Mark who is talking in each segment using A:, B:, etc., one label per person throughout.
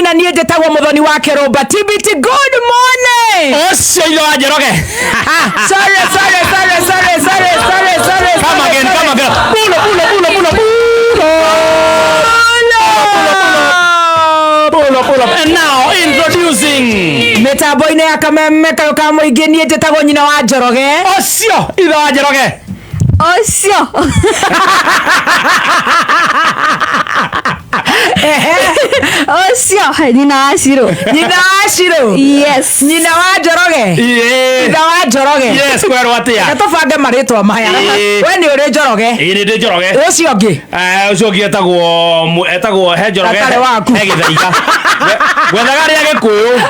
A: na niä njä tagwo må thoni wa kä rå mba TBT. Good morning.
B: Ocio ithe wa Njoroge.
A: Sorry.
B: Come again. Pull up. And now introducing
A: mitambo-inä ya kameme kayo ka muingi niä njä tagwo nyina wa Njoroge.
B: Ocio ithe wa Njoroge.
C: Ocio. Ocio nyina wa Ciro.
A: Nyina wa Ciro.
C: Yes.
A: Nyina wa Njoroge.
B: Nyina
A: wa Njoroge.
B: Yes, kwerwo atia.
A: Gato bange maritwa maya. We ni uri Njoroge.
B: Ni ndi Njoroge.
A: Ucio ngi.
B: Ucio ngi etagwo he Njoroge. He Githaiga. Gwethaga ria Gikuyu.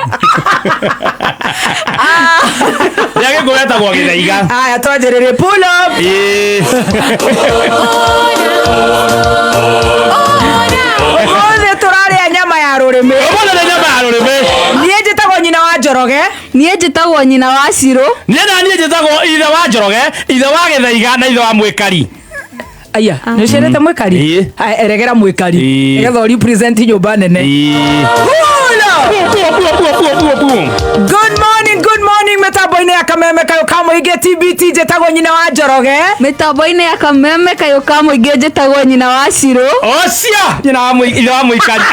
B: Ria Gikuyu etagwo Githaiga.
A: Aya twanjiririe pull up. Othe turaria nyama ya rurimi. Niä njä tagwo nyina wa Njoroge.
C: Niä njä tagwo nyina wa Ciro.
B: Niä njä tagwo ithe wa Njoroge, ithe wa Githaiga na ithe wa Mwikari.
A: Aya nä cerete Mwikari. Eregera Mwikari nigetha å represent nyũmba nene. Good morning mitambo-inä ya kameme kayo ka muingi TBT njä tagwo nyina wa Njoroge.
C: Mitambo-inä ya kameme kayo ka muingi njä tagwo nyina wa Ciro.
B: Ocio nyina wa ithe wa Mwikari.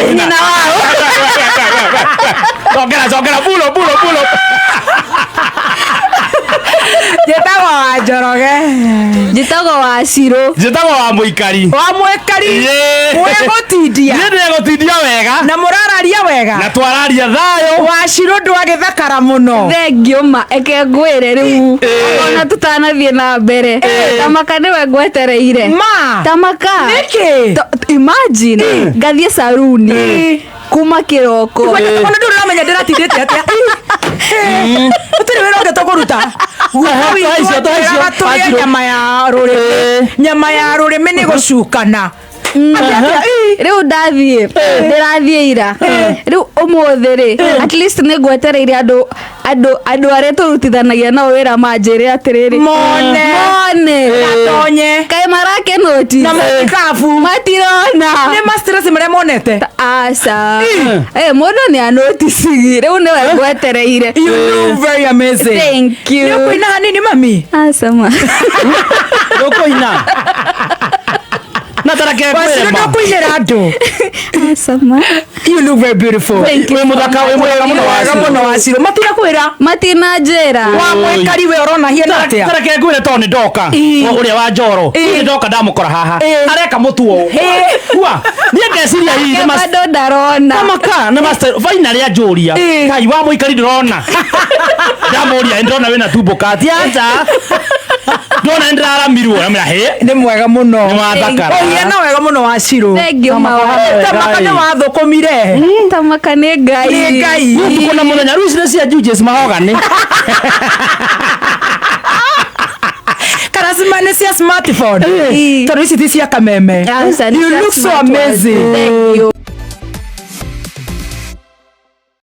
C: Nyina wa
B: Congera pull up.
A: Njĩtagwo wa Njoroge.
C: Njĩtagwo wa Ciro.
B: Njĩtagwo wa Mwikari.
A: Wa Mwikari. Mwegũtindia.
B: Niĩ ndĩgũtindia wega.
A: Na mũrararia wega.
B: Na twararia thayũ.
A: Wa Ciro ndwagĩthakara mũno.
C: Thengio ma eke ngwĩre rĩu. Ona tũtanathiĩ na mbere. Tamaka nĩwe ngwetereire.
A: Ma.
C: Tamaka.
A: Nĩkĩ?
C: Imagine ngathiĩ saruni. Kuma kĩroko.
A: Ona ndũrĩ ũramenya ndĩratindĩte atĩa. Ũtirĩ wĩra ũngĩ tũkũruta. Tũrĩe nyama ya rũrĩmĩ nĩ gũcukana.
C: Rĩu ndathiĩ ndĩrathiĩ ira rĩu ũmũthĩ rĩ at least nĩ ngwetereire andũ arĩa tũrutithanagia nao wĩra manjĩre atĩrĩrĩ mone
A: gatonye
C: kaĩ marakenoti
A: na matikabu
C: matirona
A: nĩ ma-stress marĩa monete
C: aca mũndũ nĩ anoticigie rĩu nĩwe ngwetereire.
A: You look very amazing.
C: Thank you.
A: Nĩ ũkũina hanini mami?
C: Aca ma
B: Ndũkũina na tarake kwĩrema
A: ndũkũinĩra andũ.
C: Aca ma
A: You look very beautiful.
B: wĩ mũthaka wĩ mwega mũno wa Ciro.
A: Matinakwĩra
C: matinanjĩra
A: wa Mwikari we ũrona hiena atĩa?
B: tarake ngwĩre tondũ nĩ ndoka ũrĩa wa Njoro nĩ ndoka ndamũkora haha areka mũtu ũũ kwa niĩ ngeciria hihi nĩ
C: bado ndarona
B: Tamaka nĩ master finally anjũria kai wa Mwikari ndĩrona ndamũria ndĩrona wĩna tumbo kati acha ndona ndĩraramirwo na mĩra he
A: nĩ mwega mũno.
B: nĩ wathakara
A: Ũhiana wega mũno wa Ciro.
C: thengio mawa
A: Tamaka nĩ wathũkũmire.
C: Tamaka nĩ Ngai.
A: Nĩ Ngai.
B: gũkũ na mũthenya rĩu ici nĩ cia Julius Mahogany
A: Karacima nĩ cia smartphone. Tondũ ici ti cia kameme.
C: Aca, nĩ
A: You
C: cia
A: look so
C: smartphone.
A: amazing.
C: Thank you.